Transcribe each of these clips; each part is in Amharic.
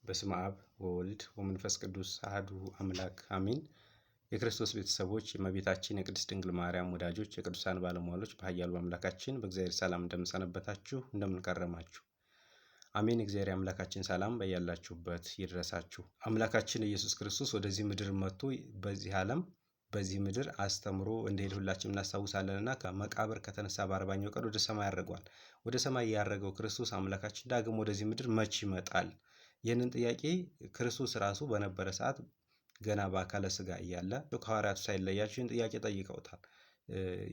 በስመ አብ ወወልድ ወመንፈስ ቅዱስ አሐዱ አምላክ አሜን። የክርስቶስ ቤተሰቦች፣ የእመቤታችን የቅድስት ድንግል ማርያም ወዳጆች፣ የቅዱሳን ባለሟሎች በኃያሉ አምላካችን በእግዚአብሔር ሰላም እንደምንሰነበታችሁ እንደምንከረማችሁ አሜን። እግዚአብሔር አምላካችን ሰላም በያላችሁበት ይድረሳችሁ። አምላካችን ኢየሱስ ክርስቶስ ወደዚህ ምድር መጥቶ በዚህ ምድር አስተምሮ እንደሄደ ሁላችንም እናስታውሳለንና ከመቃብር ከተነሳ በ40ኛው ቀን ወደ ሰማይ ያረጋል። ወደ ሰማይ ያረገው ክርስቶስ አምላካችን ዳግም ወደዚህ ምድር መቼ ይመጣል? ይህንን ጥያቄ ክርስቶስ ራሱ በነበረ ሰዓት ገና በአካለ ስጋ እያለ ከሐዋርያቱ ሳይለያቸው ይህን ጥያቄ ጠይቀውታል።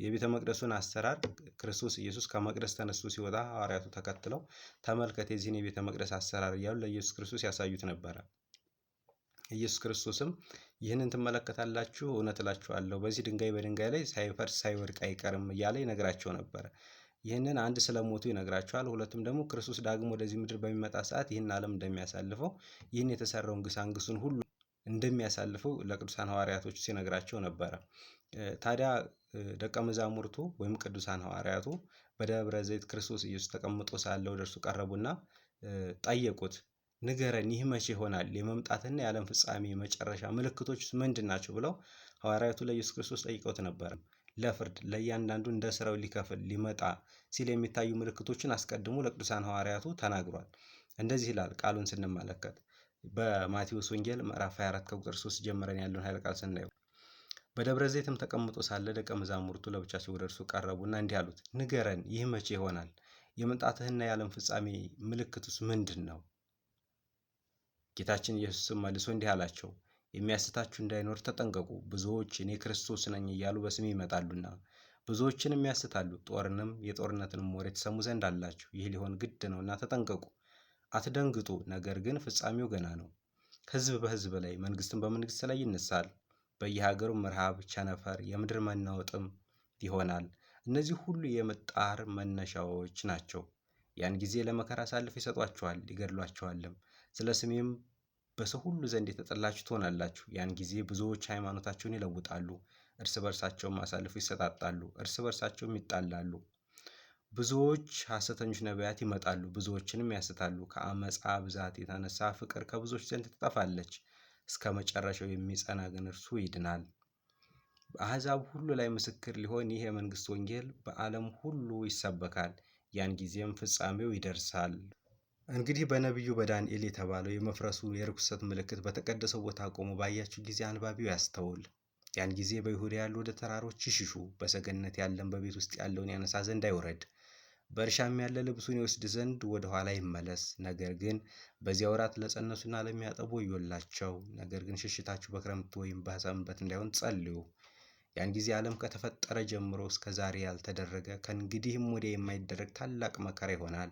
የቤተ መቅደሱን አሰራር ክርስቶስ ኢየሱስ ከመቅደስ ተነስቶ ሲወጣ ሐዋርያቱ ተከትለው ተመልከት የዚህን የቤተ መቅደስ አሰራር እያሉ ለኢየሱስ ክርስቶስ ያሳዩት ነበረ። ኢየሱስ ክርስቶስም ይህንን ትመለከታላችሁ፣ እውነት እላችኋለሁ በዚህ ድንጋይ በድንጋይ ላይ ሳይፈርስ ሳይወድቅ አይቀርም እያለ ይነግራቸው ነበረ። ይህንን አንድ ስለሞቱ ይነግራቸዋል። ሁለቱም ደግሞ ክርስቶስ ዳግም ወደዚህ ምድር በሚመጣ ሰዓት ይህን ዓለም እንደሚያሳልፈው ይህን የተሰራውን ግሳንግሱን ሁሉ እንደሚያሳልፈው ለቅዱሳን ሐዋርያቶች ሲነግራቸው ነበረ። ታዲያ ደቀ መዛሙርቱ ወይም ቅዱሳን ሐዋርያቱ በደብረ ዘይት ክርስቶስ ኢየሱስ ተቀምጦ ሳለ ወደ እርሱ ቀረቡና ጠየቁት። ንገረን፣ ይህ መቼ ይሆናል? የመምጣትና የዓለም ፍጻሜ መጨረሻ ምልክቶች ምንድን ናቸው? ብለው ሐዋርያቱ ለኢየሱስ ክርስቶስ ጠይቀውት ነበር። ለፍርድ ለእያንዳንዱ እንደ ስራው ሊከፍል ሊመጣ ሲል የሚታዩ ምልክቶችን አስቀድሞ ለቅዱሳን ሐዋርያቱ ተናግሯል። እንደዚህ ይላል ቃሉን ስንመለከት በማቴዎስ ወንጌል ምዕራፍ 24 ከቁጥር 3 ጀምረን ያለውን ኃይለ ቃል ስናየው በደብረ ዘይትም ተቀምጦ ሳለ ደቀ መዛሙርቱ ለብቻቸው ወደ እርሱ ቀረቡና እንዲህ አሉት፣ ንገረን፣ ይህ መቼ ይሆናል? የመምጣትህና የዓለም ፍጻሜ ምልክቱስ ምንድን ነው? ጌታችን ኢየሱስም መልሶ እንዲህ አላቸው፣ የሚያስታችሁ እንዳይኖር ተጠንቀቁ። ብዙዎች እኔ ክርስቶስ ነኝ እያሉ በስሜ ይመጣሉና ብዙዎችንም ያስታሉ። የጦርነትንም ወሬ ትሰሙ ዘንድ አላችሁ። ይህ ሊሆን ግድ ነውና ተጠንቀቁ። አትደንግጡ፣ ነገር ግን ፍጻሜው ገና ነው። ሕዝብ በሕዝብ ላይ መንግስትም በመንግስት ላይ ይነሳል። በየሀገሩም ረሃብ፣ ቸነፈር፣ የምድር መናወጥም ይሆናል። እነዚህ ሁሉ የምጣር መነሻዎች ናቸው። ያን ጊዜ ለመከራ አሳልፈው ይሰጧችኋል፣ ይገድሏችኋልም። ስለ ስሜም በሰው ሁሉ ዘንድ የተጠላችሁ ትሆናላችሁ። ያን ጊዜ ብዙዎች ሃይማኖታቸውን ይለውጣሉ፣ እርስ በርሳቸውም አሳልፈው ይሰጣጣሉ፣ እርስ በርሳቸውም ይጣላሉ። ብዙዎች ሐሰተኞች ነቢያት ይመጣሉ፣ ብዙዎችንም ያስታሉ። ከአመፃ ብዛት የተነሳ ፍቅር ከብዙዎች ዘንድ ትጠፋለች። እስከ መጨረሻው የሚጸና ግን እርሱ ይድናል። በአሕዛብ ሁሉ ላይ ምስክር ሊሆን ይህ የመንግስት ወንጌል በዓለም ሁሉ ይሰበካል። ያን ጊዜም ፍጻሜው ይደርሳል። እንግዲህ በነቢዩ በዳንኤል የተባለው የመፍረሱ የርኩሰት ምልክት በተቀደሰው ቦታ ቆሞ ባያችሁ ጊዜ አንባቢው ያስተውል። ያን ጊዜ በይሁዳ ያሉ ወደ ተራሮች ይሽሹ። በሰገነት ያለን በቤት ውስጥ ያለውን ያነሳ ዘንድ አይውረድ። በእርሻም ያለ ልብሱን ይወስድ ዘንድ ወደ ኋላ ይመለስ። ነገር ግን በዚያ ወራት ለጸነሱና ለሚያጠቡ ወዮላቸው። ነገር ግን ሽሽታችሁ በክረምት ወይም በሰንበት እንዳይሆን ጸልዩ። ያን ጊዜ ዓለም ከተፈጠረ ጀምሮ እስከ ዛሬ ያልተደረገ ከእንግዲህም ወዲያ የማይደረግ ታላቅ መከራ ይሆናል።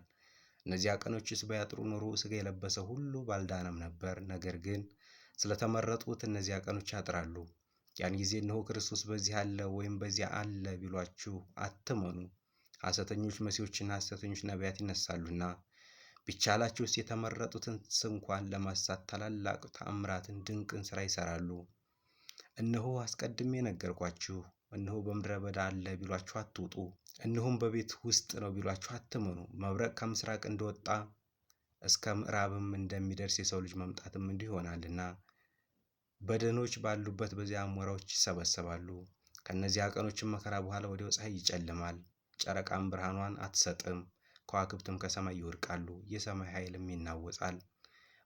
እነዚያ ቀኖችስ ባያጥሩ ኖሮ ሥጋ የለበሰ ሁሉ ባልዳነም ነበር። ነገር ግን ስለተመረጡት እነዚያ ቀኖች ያጥራሉ። ያን ጊዜ እነሆ ክርስቶስ በዚህ አለ ወይም በዚያ አለ ቢሏችሁ አትመኑ። ሐሰተኞች መሲሖችና ሐሰተኞች ነቢያት ይነሳሉና ቢቻላቸውስ የተመረጡትን እንኳን ለማሳት ታላላቅ ተአምራትን ድንቅን ሥራ ይሠራሉ። እነሆ አስቀድሜ ነገርኳችሁ። እነሆ በምድረ በዳ አለ ቢሏችሁ አትውጡ። እነሆም በቤት ውስጥ ነው ቢሏችሁ አትመኑ። መብረቅ ከምስራቅ እንደወጣ እስከ ምዕራብም እንደሚደርስ የሰው ልጅ መምጣትም እንዲሁ ይሆናልና። በደኖች ባሉበት በዚያ አሞራዎች ይሰበሰባሉ። ከእነዚያ ቀኖችም መከራ በኋላ ወዲያው ፀሐይ ይጨልማል፣ ጨረቃም ብርሃኗን አትሰጥም፣ ከዋክብትም ከሰማይ ይወድቃሉ፣ የሰማይ ኃይልም ይናወጻል።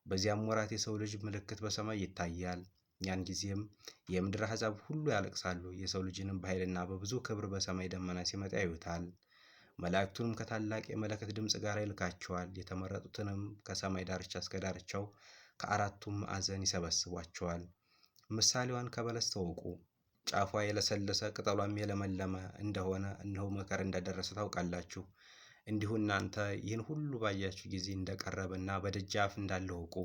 በዚያም ወራት የሰው ልጅ ምልክት በሰማይ ይታያል። ያን ጊዜም የምድር አሕዛብ ሁሉ ያለቅሳሉ። የሰው ልጅንም በኃይልና በብዙ ክብር በሰማይ ደመና ሲመጣ ያዩታል። መላእክቱንም ከታላቅ የመለከት ድምፅ ጋር ይልካቸዋል። የተመረጡትንም ከሰማይ ዳርቻ እስከ ዳርቻው ከአራቱም ማዕዘን ይሰበስቧቸዋል። ምሳሌዋን ከበለስ ተወቁ። ጫፏ የለሰለሰ ቅጠሏም የለመለመ እንደሆነ እነሆ መከር እንደደረሰ ታውቃላችሁ። እንዲሁ እናንተ ይህን ሁሉ ባያችሁ ጊዜ እንደቀረበና በደጃፍ እንዳለ እወቁ።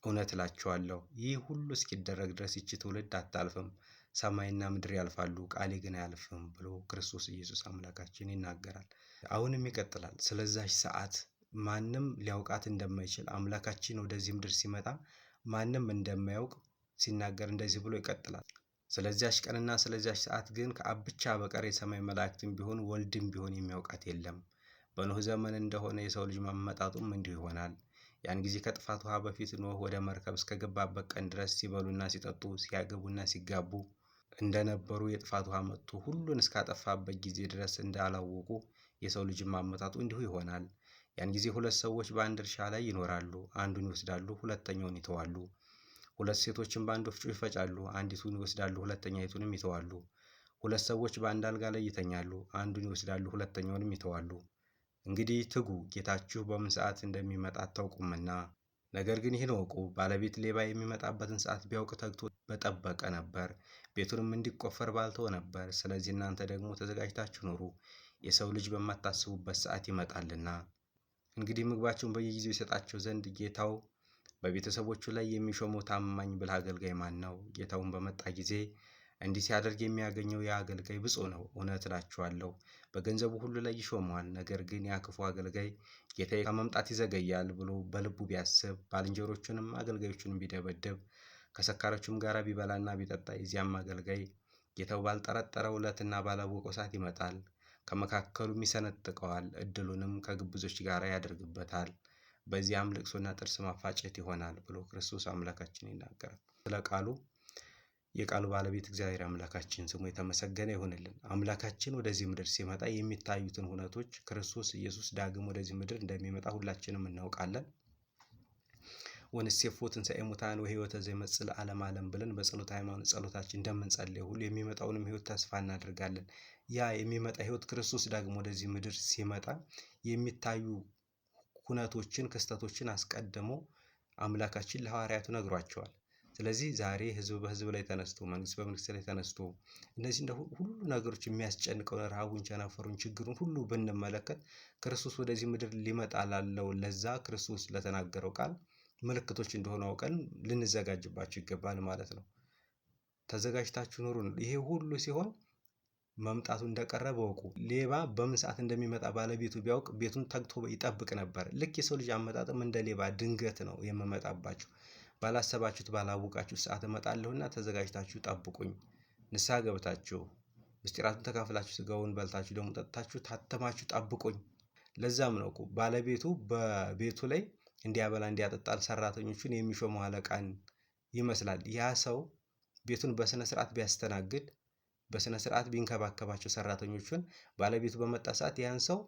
እውነት እላችኋለሁ ይህ ሁሉ እስኪደረግ ድረስ ይህች ትውልድ አታልፍም። ሰማይና ምድር ያልፋሉ፣ ቃሌ ግን አያልፍም ብሎ ክርስቶስ ኢየሱስ አምላካችን ይናገራል። አሁንም ይቀጥላል። ስለዛች ሰዓት ማንም ሊያውቃት እንደማይችል አምላካችን ወደዚህ ምድር ሲመጣ ማንም እንደማያውቅ ሲናገር እንደዚህ ብሎ ይቀጥላል። ስለዚያች ቀንና ስለዚያች ሰዓት ግን ከአብ ብቻ በቀር የሰማይ መላእክትም ቢሆን ወልድም ቢሆን የሚያውቃት የለም። በኖህ ዘመን እንደሆነ የሰው ልጅ መመጣጡም እንዲሁ ይሆናል። ያን ጊዜ ከጥፋት ውሃ በፊት ኖህ ወደ መርከብ እስከገባበት ቀን ድረስ ሲበሉና ሲጠጡ ሲያገቡና ሲጋቡ እንደነበሩ የጥፋት ውሃ መጥቶ ሁሉን እስካጠፋበት ጊዜ ድረስ እንዳላወቁ የሰው ልጅም አመጣጡ እንዲሁ ይሆናል። ያን ጊዜ ሁለት ሰዎች በአንድ እርሻ ላይ ይኖራሉ፣ አንዱን ይወስዳሉ፣ ሁለተኛውን ይተዋሉ። ሁለት ሴቶችም በአንድ ወፍጮ ይፈጫሉ፣ አንዲቱን ይወስዳሉ፣ ሁለተኛይቱንም ይተዋሉ። ሁለት ሰዎች በአንድ አልጋ ላይ ይተኛሉ፣ አንዱን ይወስዳሉ፣ ሁለተኛውንም ይተዋሉ። እንግዲህ ትጉ፣ ጌታችሁ በምን ሰዓት እንደሚመጣ አታውቁምና። ነገር ግን ይህን እወቁ፣ ባለቤት ሌባ የሚመጣበትን ሰዓት ቢያውቅ ተግቶ በጠበቀ ነበር፣ ቤቱንም እንዲቆፈር ባልተወ ነበር። ስለዚህ እናንተ ደግሞ ተዘጋጅታችሁ ኑሩ፣ የሰው ልጅ በማታስቡበት ሰዓት ይመጣልና። እንግዲህ ምግባቸውን በየጊዜው ይሰጣቸው ዘንድ ጌታው በቤተሰቦቹ ላይ የሚሾመው ታማኝ ብልህ አገልጋይ ማን ነው? ጌታውን በመጣ ጊዜ እንዲህ ሲያደርግ የሚያገኘው ያ አገልጋይ ብፁዕ ነው። እውነት እላችኋለሁ በገንዘቡ ሁሉ ላይ ይሾመዋል። ነገር ግን ያ ክፉ አገልጋይ ጌታዬ ከመምጣት ይዘገያል ብሎ በልቡ ቢያስብ፣ ባልንጀሮቹንም አገልጋዮቹንም ቢደበድብ፣ ከሰካሮቹም ጋር ቢበላና ቢጠጣ፣ የዚያም አገልጋይ ጌታው ባልጠረጠረው ዕለትና ባላወቀው ሰዓት ይመጣል፣ ከመካከሉም ይሰነጥቀዋል፣ ዕድሉንም ከግብዞች ጋር ያደርግበታል። በዚያም ልቅሶና ጥርስ ማፋጨት ይሆናል ብሎ ክርስቶስ አምላካችን ይናገራል። ስለ ቃሉ የቃሉ ባለቤት እግዚአብሔር አምላካችን ስሙ የተመሰገነ ይሁንልን። አምላካችን ወደዚህ ምድር ሲመጣ የሚታዩትን ሁነቶች ክርስቶስ ኢየሱስ ዳግም ወደዚህ ምድር እንደሚመጣ ሁላችንም እናውቃለን። ወንሴፎ ትንሣኤ ሙታን ወሕይወተ ዘይመጽእ ለዓለመ ዓለም ብለን በጸሎተ ሃይማኖት ጸሎታችን እንደምንጸልይ ሁሉ የሚመጣውንም ሕይወት ተስፋ እናደርጋለን። ያ የሚመጣ ሕይወት ክርስቶስ ዳግም ወደዚህ ምድር ሲመጣ የሚታዩ ሁነቶችን ክስተቶችን አስቀድሞ አምላካችን ለሐዋርያቱ ነግሯቸዋል። ስለዚህ ዛሬ ህዝብ በህዝብ ላይ ተነስቶ መንግስት በመንግስት ላይ ተነስቶ እነዚህ እንደ ሁሉ ነገሮች የሚያስጨንቀውን ረሃቡን፣ ቸነፈሩን፣ ችግሩን ሁሉ ብንመለከት ክርስቶስ ወደዚህ ምድር ሊመጣ ላለው ለዛ ክርስቶስ ለተናገረው ቃል ምልክቶች እንደሆኑ አውቀን ልንዘጋጅባቸው ይገባል ማለት ነው። ተዘጋጅታችሁ ኑሩ። ይሄ ሁሉ ሲሆን መምጣቱ እንደቀረበ እወቁ። ሌባ በምን ሰዓት እንደሚመጣ ባለቤቱ ቢያውቅ ቤቱን ተግቶ ይጠብቅ ነበር። ልክ የሰው ልጅ አመጣጥም እንደ ሌባ ድንገት ነው የምመጣባችሁ። ባላሰባችሁት ባላወቃችሁት ሰዓት እመጣለሁና ተዘጋጅታችሁ ጠብቁኝ። ንስሐ ገብታችሁ ምስጢራቱን ተካፍላችሁ ስጋውን በልታችሁ ደግሞ ጠጥታችሁ ታተማችሁ ጠብቁኝ። ለዛም ነው እኮ ባለቤቱ በቤቱ ላይ እንዲያበላ እንዲያጠጣል ሰራተኞቹን የሚሾመው አለቃን ይመስላል። ያ ሰው ቤቱን በስነ ስርዓት ቢያስተናግድ በስነ ስርዓት ቢንከባከባቸው ሰራተኞቹን ባለቤቱ በመጣ ሰዓት ያን ሰው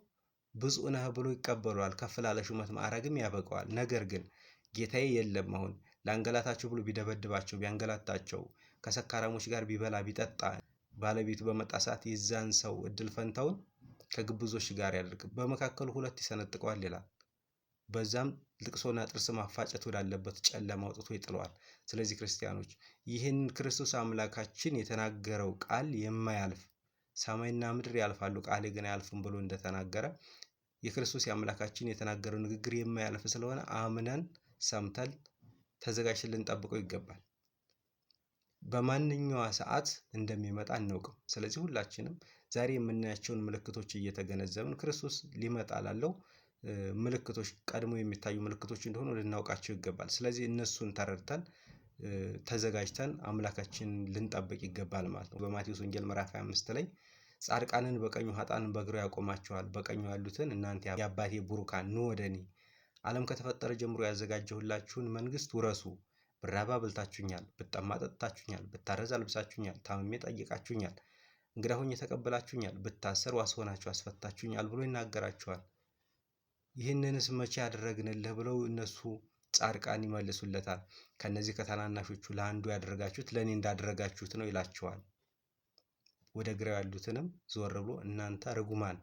ብፁዕ ነህ ብሎ ይቀበለዋል። ከፍ ላለ ሹመት ማዕረግም ያበቀዋል። ነገር ግን ጌታዬ የለም አሁን ለአንገላታቸው ብሎ ቢደበድባቸው ቢያንገላታቸው ከሰካራሞች ጋር ቢበላ ቢጠጣ ባለቤቱ በመጣ ሰዓት የዛን ሰው እድል ፈንታውን ከግብዞች ጋር ያደርግ፣ በመካከሉ ሁለት ይሰነጥቀዋል ይላል። በዛም ልቅሶና ጥርስ ማፋጨት ወዳለበት ጨለማ አውጥቶ ይጥለዋል። ስለዚህ ክርስቲያኖች ይህን ክርስቶስ አምላካችን የተናገረው ቃል የማያልፍ ሰማይና ምድር ያልፋሉ ቃሌ ግን አያልፍም ብሎ እንደተናገረ የክርስቶስ የአምላካችን የተናገረው ንግግር የማያልፍ ስለሆነ አምነን ሰምተን ተዘጋጅተን ልንጠብቀው ይገባል። በማንኛዋ ሰዓት እንደሚመጣ አናውቅም። ስለዚህ ሁላችንም ዛሬ የምናያቸውን ምልክቶች እየተገነዘብን ክርስቶስ ሊመጣ ላለው ምልክቶች ቀድሞ የሚታዩ ምልክቶች እንደሆኑ ልናውቃቸው ይገባል። ስለዚህ እነሱን ተረድተን ተዘጋጅተን አምላካችንን ልንጠብቅ ይገባል ማለት ነው። በማቴዎስ ወንጌል ምዕራፍ 25 ላይ ጻድቃንን በቀኙ ኃጥአንን በግራ ያቆማቸዋል። በቀኙ ያሉትን እናንተ የአባቴ ቡሩካን ኑ ወደ እኔ፣ ዓለም ከተፈጠረ ጀምሮ ያዘጋጀሁላችሁን መንግስት ውረሱ። ብራብ አብልታችሁኛል፣ ብጠማ ጠጥታችሁኛል፣ ብታረዝ አልብሳችሁኛል፣ ታምሜ ጠይቃችሁኛል፣ እንግዳ ሆኜ ተቀበላችሁኛል፣ ብታሰር ዋስ ሆናችሁ አስፈታችሁኛል ብሎ ይናገራቸዋል። ይህንንስ መቼ ያደረግንልህ ብለው እነሱ ጻድቃን ይመልሱለታል። ከነዚህ ከታናናሾቹ ለአንዱ ያደረጋችሁት ለእኔ እንዳደረጋችሁት ነው ይላቸዋል። ወደ ግራው ያሉትንም ዞር ብሎ እናንተ ርጉማን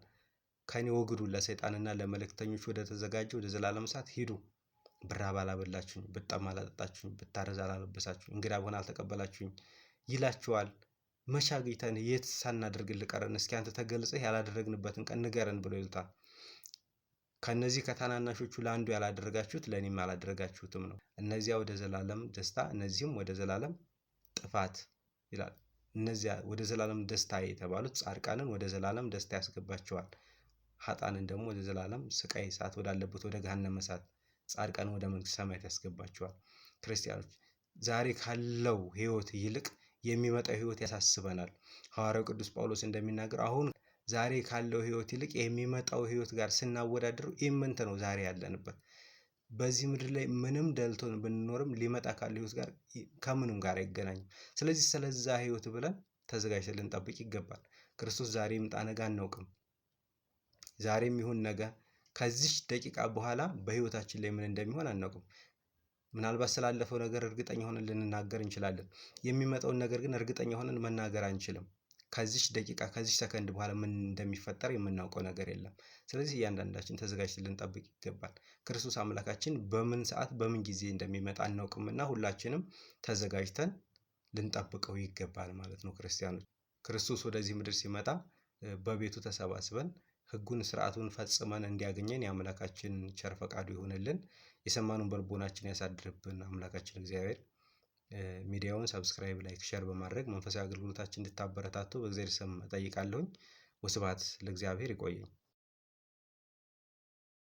ከኔ ወግዱ፣ ለሰይጣንና ለመልእክተኞች ወደ ተዘጋጀ ወደ ዘላለም እሳት ሂዱ። ብራብ አላበላችሁኝ፣ ብጠማ አላጠጣችሁኝ፣ ብታረዝ አላለበሳችሁኝ፣ እንግዳ ብሆን አልተቀበላችሁኝ ይላቸዋል። መቼ አግኝተን የት ሳናደርግልህ ቀረን? እስኪ አንተ ተገልጸህ ያላደረግንበትን ቀን ንገረን ብሎ ይሉታል። ከነዚህ ከታናናሾቹ ለአንዱ ያላደረጋችሁት ለእኔም ያላደረጋችሁትም ነው። እነዚያ ወደ ዘላለም ደስታ፣ እነዚህም ወደ ዘላለም ጥፋት ይላል። እነዚያ ወደ ዘላለም ደስታ የተባሉት ጻድቃንን ወደ ዘላለም ደስታ ያስገባቸዋል። ኃጥአንን ደግሞ ወደ ዘላለም ስቃይ እሳት ወዳለበት ወደ ገሃነመ እሳት፣ ጻድቃንን ወደ መንግስተ ሰማያት ያስገባቸዋል። ክርስቲያኖች ዛሬ ካለው ህይወት ይልቅ የሚመጣው ህይወት ያሳስበናል። ሐዋርያው ቅዱስ ጳውሎስ እንደሚናገር አሁን ዛሬ ካለው ህይወት ይልቅ የሚመጣው ህይወት ጋር ስናወዳድረው ኢምንት ነው ዛሬ ያለንበት። በዚህ ምድር ላይ ምንም ደልቶን ብንኖርም ሊመጣ ካለ ህይወት ጋር ከምንም ጋር አይገናኝም። ስለዚህ ስለዛ ህይወት ብለን ተዘጋጅተን ልንጠብቅ ይገባል። ክርስቶስ ዛሬ ይምጣ ነገ አናውቅም። ዛሬም ይሁን ነገ ከዚች ደቂቃ በኋላ በህይወታችን ላይ ምን እንደሚሆን አናውቅም። ምናልባት ስላለፈው ነገር እርግጠኛ ሆነን ልንናገር እንችላለን። የሚመጣውን ነገር ግን እርግጠኛ ሆነን መናገር አንችልም። ከዚች ደቂቃ ከዚች ሰከንድ በኋላ ምን እንደሚፈጠር የምናውቀው ነገር የለም። ስለዚህ እያንዳንዳችን ተዘጋጅተን ልንጠብቅ ይገባል። ክርስቶስ አምላካችን በምን ሰዓት በምን ጊዜ እንደሚመጣ አናውቅምና ሁላችንም ተዘጋጅተን ልንጠብቀው ይገባል ማለት ነው። ክርስቲያኖች ክርስቶስ ወደዚህ ምድር ሲመጣ በቤቱ ተሰባስበን ህጉን ስርዓቱን ፈጽመን እንዲያገኘን የአምላካችን ቸር ፈቃዱ ይሆንልን። የሰማነውን በልቦናችን ያሳድርብን አምላካችን እግዚአብሔር። ሚዲያውን ሰብስክራይብ፣ ላይክ፣ ሼር በማድረግ መንፈሳዊ አገልግሎታችን እንድታበረታቱ በእግዚአብሔር ስም እጠይቃለሁኝ። ወስብሐት ለእግዚአብሔር። ይቆየኝ።